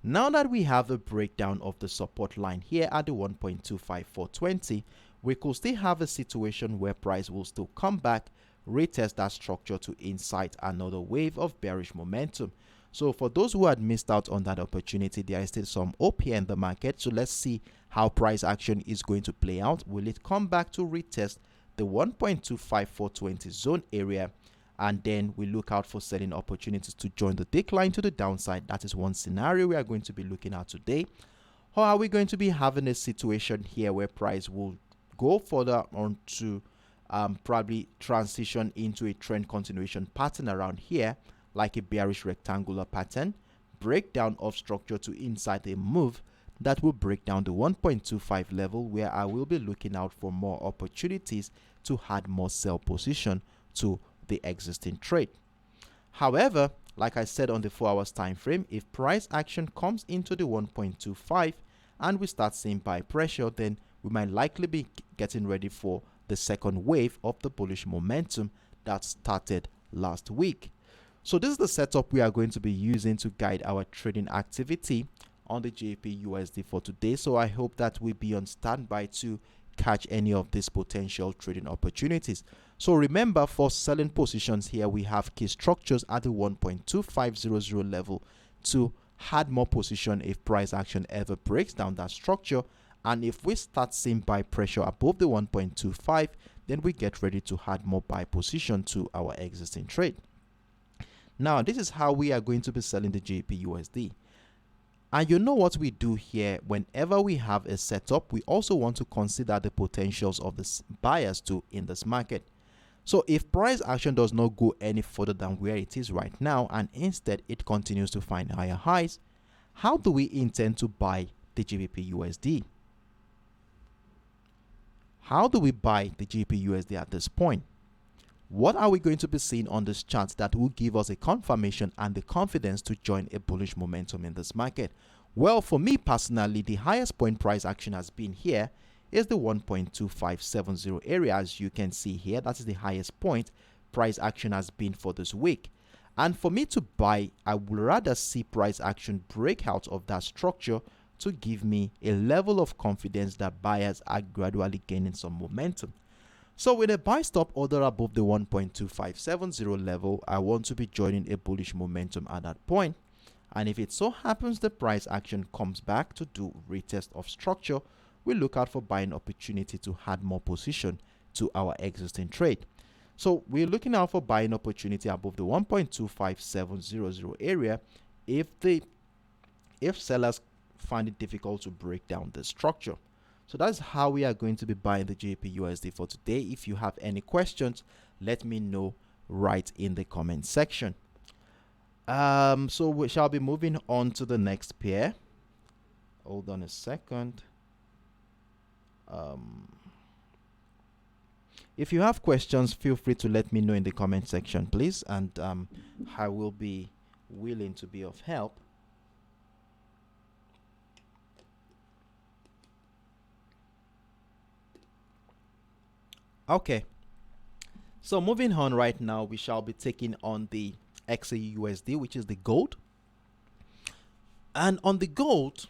Now that we have a breakdown of the support line here at the 1.25420, we could still have a situation where price will still come back, retest that structure to incite another wave of bearish momentum. So for those who had missed out on that opportunity, there is still some hope here in the market. So let's see how price action is going to play out. Will it come back to retest the 1.25420 zone area? And then we look out for selling opportunities to join the decline to the downside. That is one scenario we are going to be looking at today. Or are we going to be having a situation here where price will go further on to probably transition into a trend continuation pattern around here, like a bearish rectangular pattern, breakdown of structure to inside a move that will break down the 1.25 level, where I will be looking out for more opportunities to add more sell position to the existing trade. However, like I said on the 4 hours time frame, if price action comes into the 1.25 and we start seeing buy pressure, then we might likely be getting ready for the second wave of the bullish momentum that started last week. So this is the setup we are going to be using to guide our trading activity on the GBPUSD for today. So I hope that we'll be on standby to catch any of these potential trading opportunities. So remember, for selling positions here, we have key structures at the 1.2500 level to add more position if price action ever breaks down that structure. And if we start seeing buy pressure above the 1.25, then we get ready to add more buy position to our existing trade. Now, this is how we are going to be selling the GBPUSD. And you know what we do here, whenever we have a setup, we also want to consider the potentials of the buyers too in this market. So if price action does not go any further than where it is right now, and instead it continues to find higher highs, how do we intend to buy the GBPUSD? How do we buy the GBPUSD at this point? What are we going to be seeing on this chart that will give us a confirmation and the confidence to join a bullish momentum in this market? Well, for me personally, the highest point price action has been here is the 1.2570 area. As you can see here, that is the highest point price action has been for this week. And for me to buy, I would rather see price action break out of that structure to give me a level of confidence that buyers are gradually gaining some momentum. So with a buy stop order above the 1.2570 level, I want to be joining a bullish momentum at that point. And if it so happens the price action comes back to do retest of structure, we look out for buying opportunity to add more position to our existing trade. So we're looking out for buying opportunity above the 1.25700 area if sellers find it difficult to break down the structure. So that's how we are going to be buying the GBPUSD for today. If you have any questions, let me know right in the comment section. So we shall be moving on to the next pair. Hold on a second. If you have questions, feel free to let me know in the comment section, please, and I will be willing to be of help. Okay, so moving on right now, we shall be taking on the XAUUSD, which is the gold. And on the gold,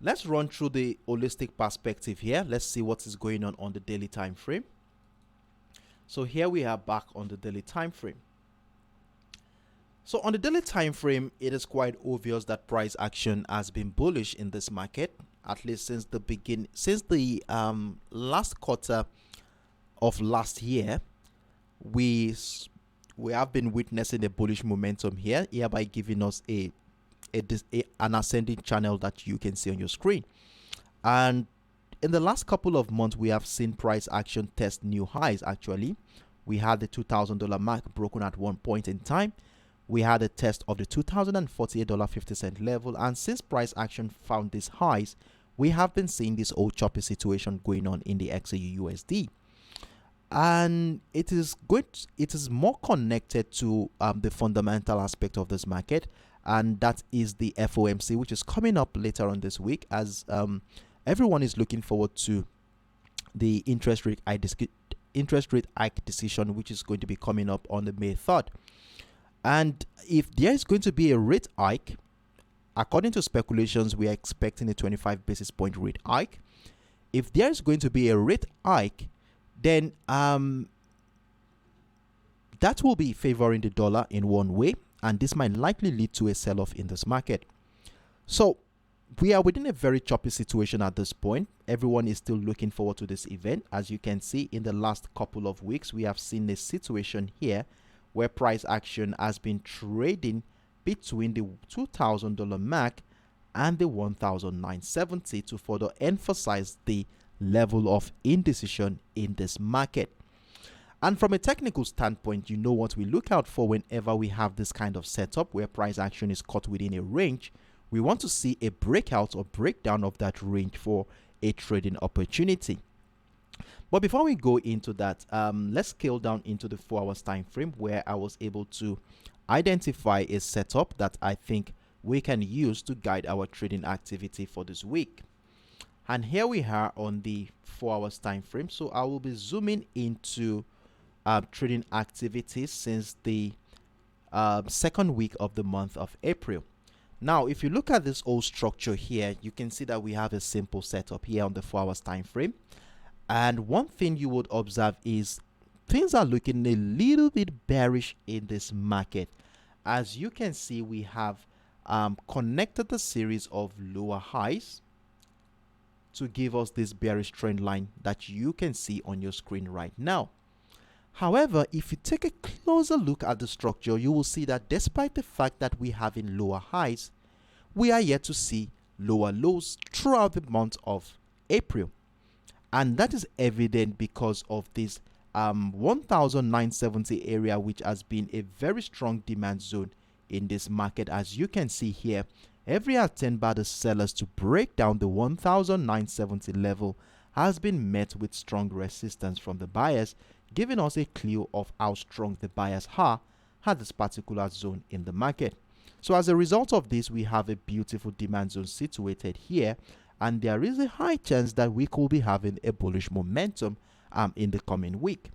let's run through the holistic perspective here. Let's see what is going on the daily time frame. So here we are back on the daily time frame. So on the daily time frame, it is quite obvious that price action has been bullish in this market, at least since the last quarter of last year. We have been witnessing a bullish momentum here, hereby giving us an ascending channel that you can see on your screen. And in the last couple of months, we have seen price action test new highs. Actually, we had the $2,000 mark broken at one point in time. we had a test of the $2,048.50 level, and since price action found these highs, we have been seeing this old choppy situation going on in the XAUUSD. And it is more connected to the fundamental aspect of this market, and that is the FOMC, which is coming up later on this week, as everyone is looking forward to the interest rate hike decision, which is going to be coming up on the May 3rd. And if there is going to be a rate hike, according to speculations, we are expecting a 25 basis point rate hike. If there is going to be a rate hike, then that will be favoring the dollar in one way, and this might likely lead to a sell-off in this market. So we are within a very choppy situation at this point. Everyone is still looking forward to this event. As you can see, in the last couple of weeks, we have seen a situation here where price action has been trading between the $2,000 mark and the $1,970 to further emphasize the level of indecision in this market. And from a technical standpoint, you know what we look out for whenever we have this kind of setup where price action is caught within a range. We want to see a breakout or breakdown of that range for a trading opportunity. But before we go into that, let's scale down into the 4 hours time frame, where I was able to identify a setup that I think we can use to guide our trading activity for this week. And here we are on the 4 hours time frame. So I will be zooming into trading activities since the second week of the month of April. Now, if you look at this old structure here, you can see that we have a simple setup here on the 4 hours time frame. And one thing you would observe is things are looking a little bit bearish in this market. As you can see, we have connected a series of lower highs to give us this bearish trend line that you can see on your screen right now. However, if you take a closer look at the structure, you will see that despite the fact that we have in lower highs, we are yet to see lower lows throughout the month of April. And that is evident because of this 1,970 area, which has been a very strong demand zone in this market. As you can see here, every attempt by the sellers to break down the 1,970 level has been met with strong resistance from the buyers, giving us a clue of how strong the buyers are at this particular zone in the market. So as a result of this, we have a beautiful demand zone situated here, and there is a high chance that we could be having a bullish momentum in the coming week.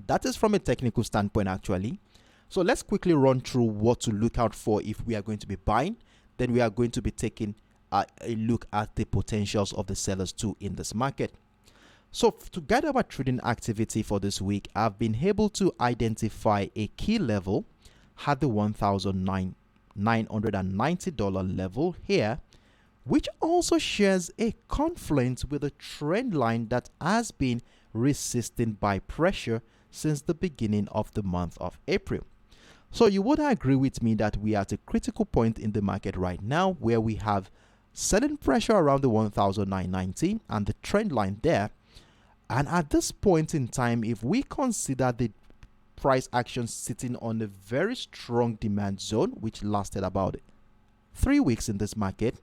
That is from a technical standpoint actually. So let's quickly run through what to look out for if we are going to be buying. Then we are going to be taking a look at the potentials of the sellers too in this market. So to guide our trading activity for this week, I've been able to identify a key level at the $1,990 level here, which also shares a confluence with a trend line that has been resisting buy pressure since the beginning of the month of April. So you would agree with me that we are at a critical point in the market right now where we have selling pressure around the 1,990 and the trend line there. And at this point in time, if we consider the price action sitting on a very strong demand zone, which lasted about 3 weeks in this market,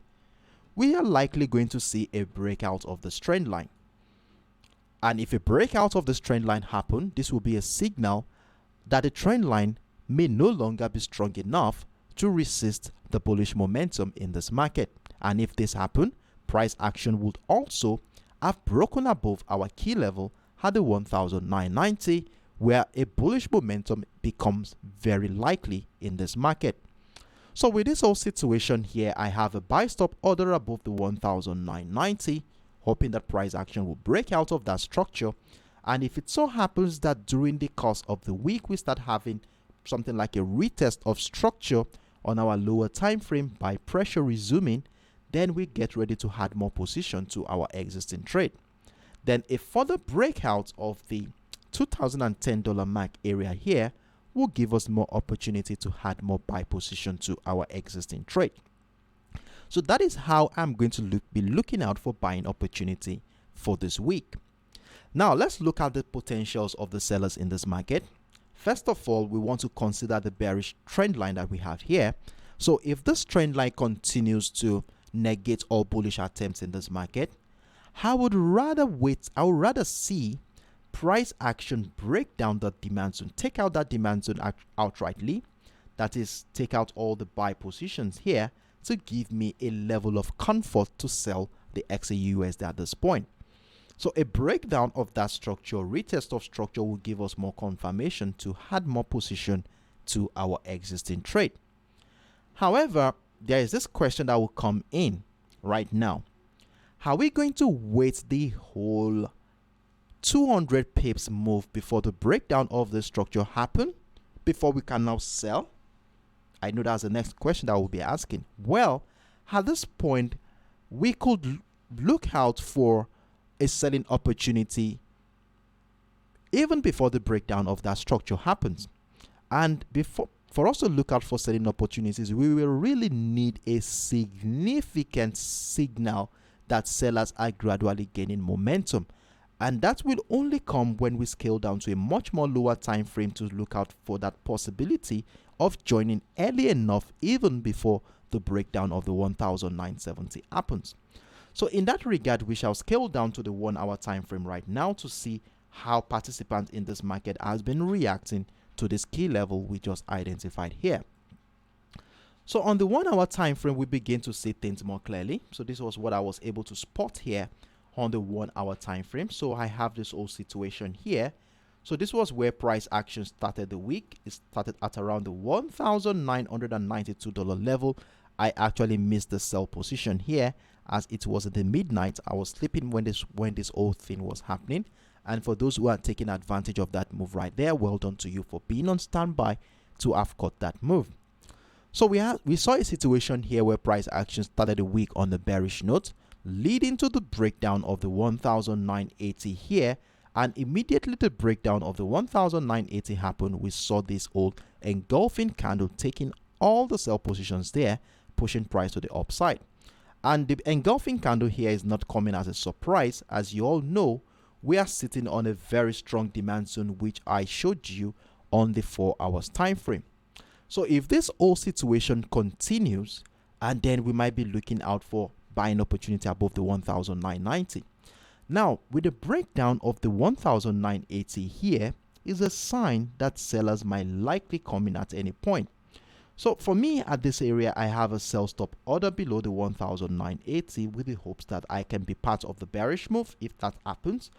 we are likely going to see a breakout of this trend line. And if a breakout of this trend line happens, this will be a signal that the trend line may no longer be strong enough to resist the bullish momentum in this market. And if this happens, price action would also have broken above our key level at the 1,990, where a bullish momentum becomes very likely in this market. So with this whole situation here, I have a buy stop order above the 1,990, hoping that price action will break out of that structure. And if it so happens that during the course of the week we start having something like a retest of structure on our lower time frame by pressure resuming, then we get ready to add more position to our existing trade. Then a further breakout of the $2,010 mark area here will give us more opportunity to add more buy position to our existing trade. So that is how I'm going to be looking out for buying opportunity for this week. Now let's look at the potentials of the sellers in this market. First of all, we want to consider the bearish trend line that we have here. So if this trend line continues to negate all bullish attempts in this market, I would rather see price action break down the demand zone, take out that demand zone outrightly, that is, take out all the buy positions here to give me a level of comfort to sell the XAUUSD at this point. So a breakdown of that structure, retest of structure, will give us more confirmation to add more position to our existing trade. However, there is this question that will come in right now. Are we going to wait the whole 200 pips move before the breakdown of the structure happen before we can now sell? I know that's the next question that we'll be asking. Well, at this point, we could look out for a selling opportunity even before the breakdown of that structure happens. And for us to look out for selling opportunities, we will really need a significant signal that sellers are gradually gaining momentum. And that will only come when we scale down to a much more lower time frame to look out for that possibility of joining early enough, even before the breakdown of the 1,970 happens. So in that regard, we shall scale down to the 1 hour time frame right now to see how participants in this market has been reacting to this key level we just identified here. So on the 1 hour time frame, we begin to see things more clearly. So this was what I was able to spot here on the 1 hour time frame. So I have this whole situation here. So this was where price action started the week. It started at around the $1,992 level. I actually missed the sell position here as it was at the midnight. I was sleeping when this whole thing was happening. And for those who are taking advantage of that move right there, well done to you for being on standby to have caught that move. So we saw a situation here where price action started the week on the bearish note, leading to the breakdown of the 1,980 here, and immediately the breakdown of the 1,980 happened. We saw this old engulfing candle taking all the sell positions there, pushing price to the upside. And the engulfing candle here is not coming as a surprise. As you all know, we are sitting on a very strong demand zone, which I showed you on the 4 hours time frame. So if this whole situation continues, and then we might be looking out for buying opportunity above the 1,990. Now, with the breakdown of the 1,980 here is a sign that sellers might likely come in at any point. So for me at this area, I have a sell stop order below the 1,980 with the hopes that I can be part of the bearish move. If that happens,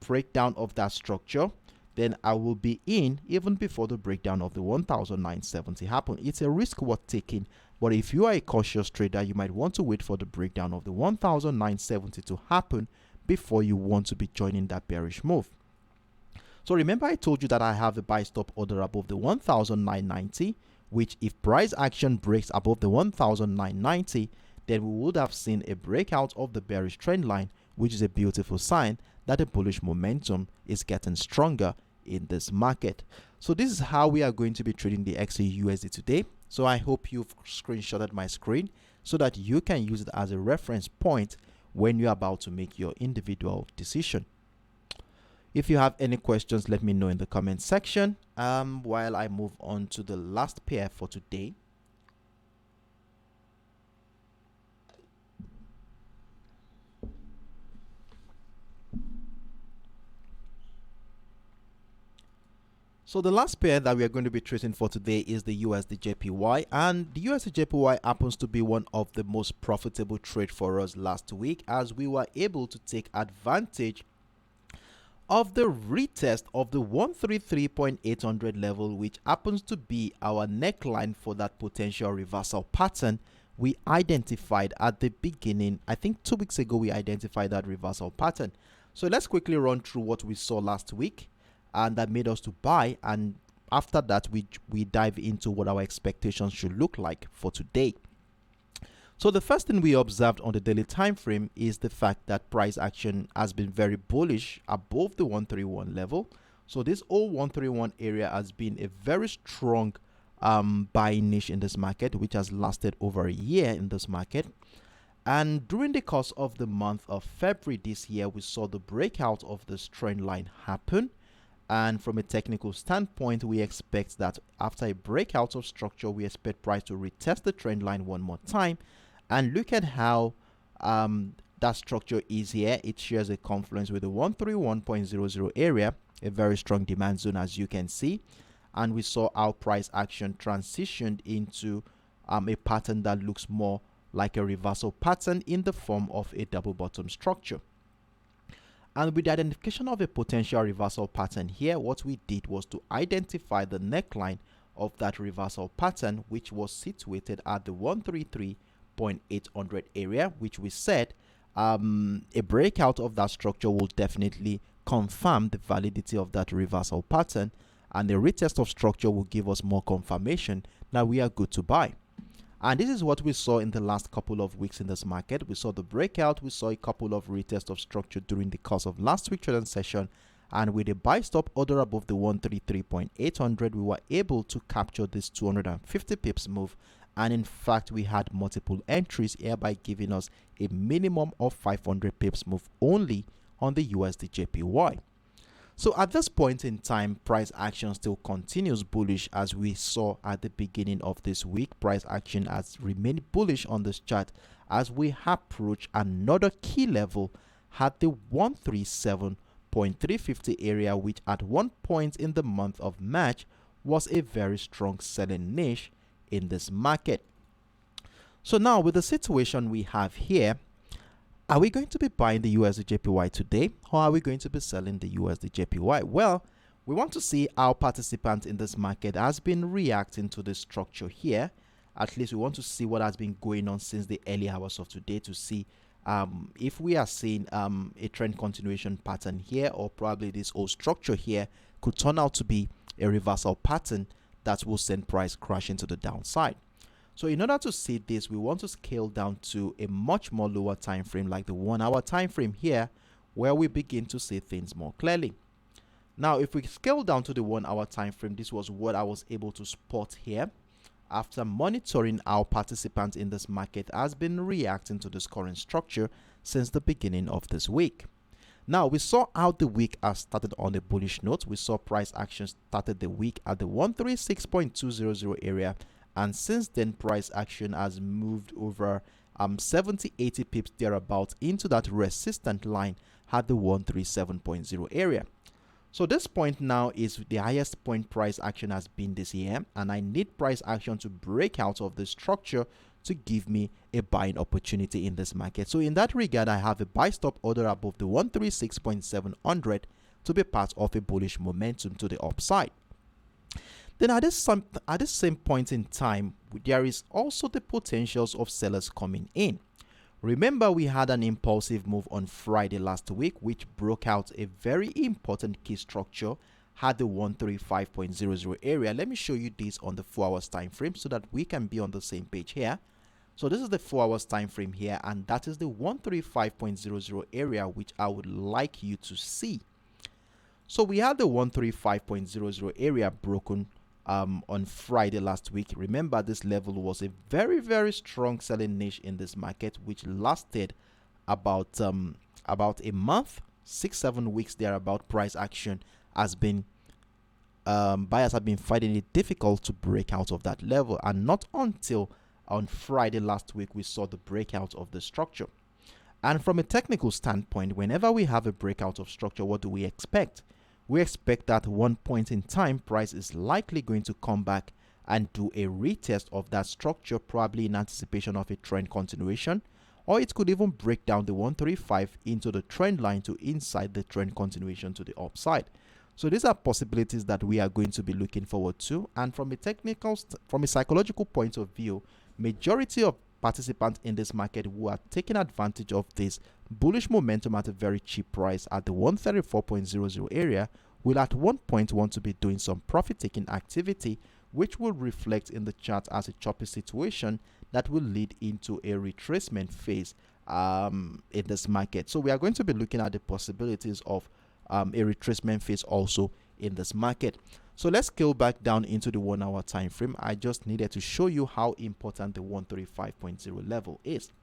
breakdown of that structure, then I will be in even before the breakdown of the 1,970 happen. It's a risk worth taking, but if you are a cautious trader, you might want to wait for the breakdown of the 1,970 to happen before you want to be joining that bearish move. So remember, I told you that I have the buy stop order above the 1,990, which if price action breaks above the 1,990, then we would have seen a breakout of the bearish trend line, which is a beautiful sign that the bullish momentum is getting stronger in this market. So this is how we are going to be trading the XAUUSD today. So I hope you've screenshotted my screen so that you can use it as a reference point when you're about to make your individual decision. If you have any questions, let me know in the comment section while I move on to the last pair for today. So the last pair that we are going to be trading for today is the USDJPY, and the USDJPY happens to be one of the most profitable trade for us last week, as we were able to take advantage of the retest of the 133.800 level, which happens to be our neckline for that potential reversal pattern we identified at the beginning. I think 2 weeks ago we identified that reversal pattern. So let's quickly run through what we saw last week and that made us to buy, and after that we dive into what our expectations should look like for today. So the first thing we observed on the daily time frame is the fact that price action has been very bullish above the 131 level. So this whole 131 area has been a very strong buying niche in this market, which has lasted over a year in this market. And during the course of the month of February this year, we saw the breakout of this trend line happen. And from a technical standpoint, we expect that after a breakout of structure, we expect price to retest the trend line one more time. And look at how that structure is here. It shares a confluence with the 131.00 area, a very strong demand zone, as you can see. And we saw our price action transitioned into a pattern that looks more like a reversal pattern in the form of a double bottom structure. And with the identification of a potential reversal pattern here, what we did was to identify the neckline of that reversal pattern, which was situated at the 133.800 area, which we said a breakout of that structure will definitely confirm the validity of that reversal pattern, and the retest of structure will give us more confirmation that we are good to buy. And this is what we saw in the last couple of weeks in this market. We saw the breakout, we saw a couple of retests of structure during the course of last week's trading session, and with a buy stop order above the 133.800, we were able to capture this 250 pips move. And in fact, we had multiple entries, hereby giving us a minimum of 500 pips move only on the USDJPY. So at this point in time, price action still continues bullish, as we saw at the beginning of this week. Price action has remained bullish on this chart as we approach another key level at the 137.350 area, which at one point in the month of March was a very strong selling niche in this market. So now with the situation we have here, are we going to be buying the USDJPY today, or are we going to be selling the USDJPY? Well, we want to see how participants in this market has been reacting to the structure here. At least we want to see what has been going on since the early hours of today to see if we are seeing a trend continuation pattern here, or probably this whole structure here could turn out to be a reversal pattern that will send price crashing to the downside. So in order to see this, we want to scale down to a much more lower time frame, like the 1 hour time frame here, where we begin to see things more clearly. Now, if we scale down to the 1 hour time frame, this was what I was able to spot here after monitoring how participants in this market has been reacting to this current structure since the beginning of this week. Now, we saw how the week has started on a bullish note. We saw price action started the week at the 136.200 area. And since then, price action has moved over 70-80 pips thereabout into that resistant line at the 137.0 area. So this point now is the highest point price action has been this year, and I need price action to break out of the structure to give me a buying opportunity in this market. So in that regard, I have a buy stop order above the 136.700 to be part of a bullish momentum to the upside. Then at this same point in time, there is also the potentials of sellers coming in. Remember, we had an impulsive move on Friday last week, which broke out a very important key structure, had the 135.00 area. Let me show you this on the 4 hours time frame so that we can be on the same page here. So this is the 4 hours time frame here, and that is the 135.00 area, which I would like you to see. So we had the 135.00 area broken on Friday last week. Remember, this level was a very, very strong selling niche in this market, which lasted about a month, 6-7 weeks thereabout. Price action has been buyers have been finding it difficult to break out of that level, and not until on Friday last week we saw the breakout of the structure. And from a technical standpoint, whenever we have a breakout of structure, what do we expect? We expect that one point in time, price is likely going to come back and do a retest of that structure, probably in anticipation of a trend continuation, or it could even break down the 135 into the trend line to inside the trend continuation to the upside. So these are possibilities that we are going to be looking forward to. And from a psychological point of view, majority of participants in this market who are taking advantage of this bullish momentum at a very cheap price at the 134.00 area will at one point want to be doing some profit taking activity, which will reflect in the chart as a choppy situation that will lead into a retracement phase in this market. So we are going to be looking at the possibilities of a retracement phase also in this market. So let's scale back down into the 1 hour time frame. I just needed to show you how important the 135.0 level is.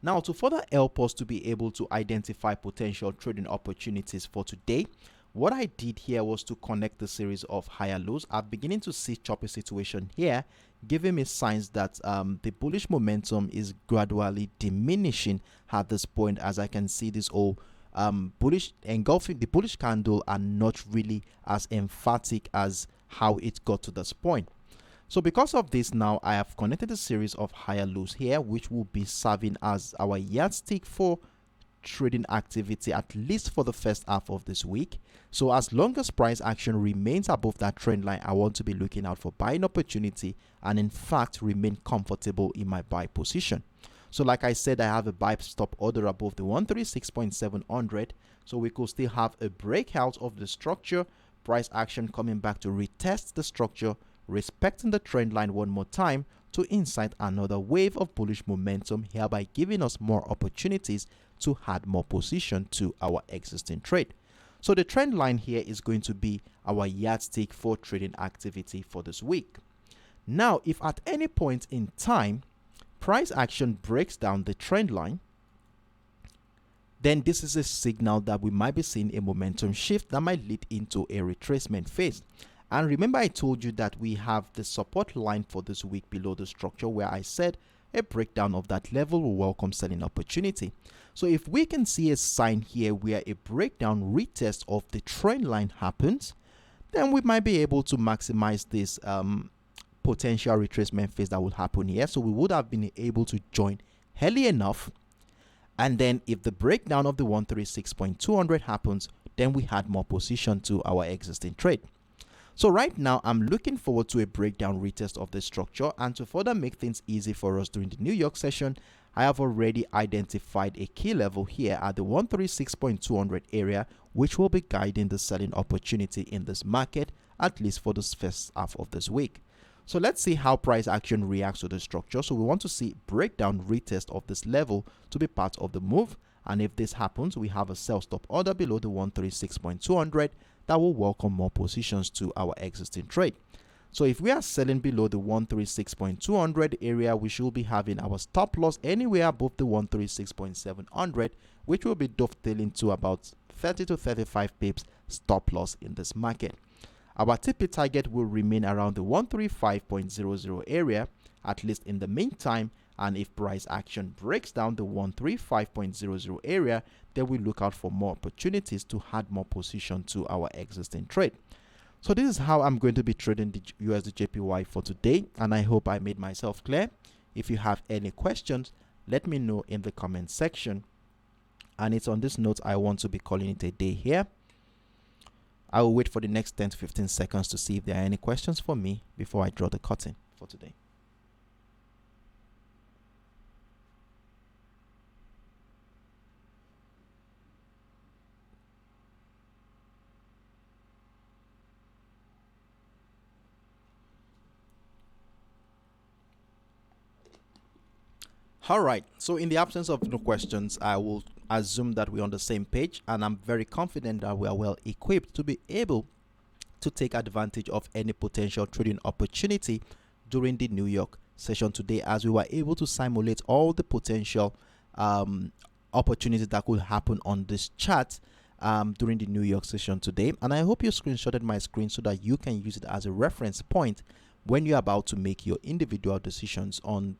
Now, to further help us to be able to identify potential trading opportunities for today, What I did here was to connect the series of higher lows. I'm beginning to see choppy situation here, giving me signs that the bullish momentum is gradually diminishing at this point, as I can see this all bullish engulfing the bullish candle are not really as emphatic as how it got to this point. So because of this, now I have connected a series of higher lows here, which will be serving as our yardstick for trading activity, at least for the first half of this week. So as long as price action remains above that trend line, I want to be looking out for buying opportunity and in fact remain comfortable in my buy position. So like I said, I have a buy stop order above the 136.700, so we could still have a breakout of the structure, price action coming back to retest the structure, respecting the trend line one more time to incite another wave of bullish momentum, hereby giving us more opportunities to add more position to our existing trade. So the trend line here is going to be our yardstick for trading activity for this week. Now, if at any point in time price action breaks down the trend line, then this is a signal that we might be seeing a momentum shift that might lead into a retracement phase. And remember, I told you that we have the support line for this week below the structure, where I said a breakdown of that level will welcome selling opportunity. So if we can see a sign here where a breakdown retest of the trend line happens, then we might be able to maximize this potential retracement phase that will happen here. So we would have been able to join early enough, and then if the breakdown of the 136.200 happens, then we had more position to our existing trade. So right now, I'm looking forward to a breakdown retest of the structure, and to further make things easy for us during the New York session, I have already identified a key level here at the 136.200 area, which will be guiding the selling opportunity in this market, at least for this first half of this week. So let's see how price action reacts to the structure. So we want to see breakdown retest of this level to be part of the move, and if this happens, we have a sell stop order below the 136.200 that will welcome more positions to our existing trade. So if we are selling below the 136.200 area, we should be having our stop loss anywhere above the 136.700, which will be dovetailing to about 30 to 35 pips stop loss in this market. Our TP target will remain around the 135.00 area, at least in the meantime, and if price action breaks down the 135.00 area, then we look out for more opportunities to add more position to our existing trade. So this is how I'm going to be trading the USDJPY for today, and I hope I made myself clear. If you have any questions, let me know in the comment section. And it's on this note I want to be calling it a day here. I will wait for the next 10 to 15 seconds to see if there are any questions for me before I draw the curtain for today. All right, so in the absence of no questions, I will assume that we're on the same page, and I'm very confident that we are well equipped to be able to take advantage of any potential trading opportunity during the New York session today, as we were able to simulate all the potential opportunities that could happen on this chart during the New York session today. And I hope you screenshotted my screen so that you can use it as a reference point when you're about to make your individual decisions on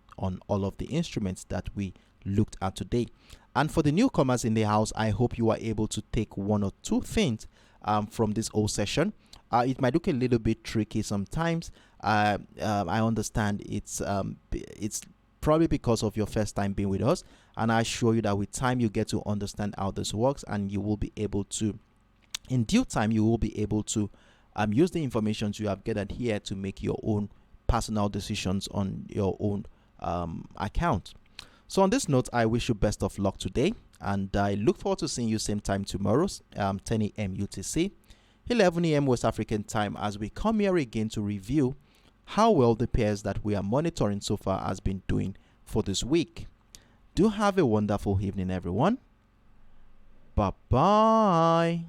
all of the instruments that we looked at today. And for the newcomers in the house, I hope you are able to take one or two things from this whole session. It might look a little bit tricky sometimes. I understand it's probably because of your first time being with us, and I assure you that with time you get to understand how this works, and you will be able to, in due time, you will be able to use the information you have gathered here to make your own personal decisions on your own account. So on this note, I wish you best of luck today, and I look forward to seeing you same time tomorrow, 10 a.m. UTC, 11 a.m. West African time, as we come here again to review how well the pairs that we are monitoring so far has been doing for this week. Do have a wonderful evening, everyone. Bye-bye.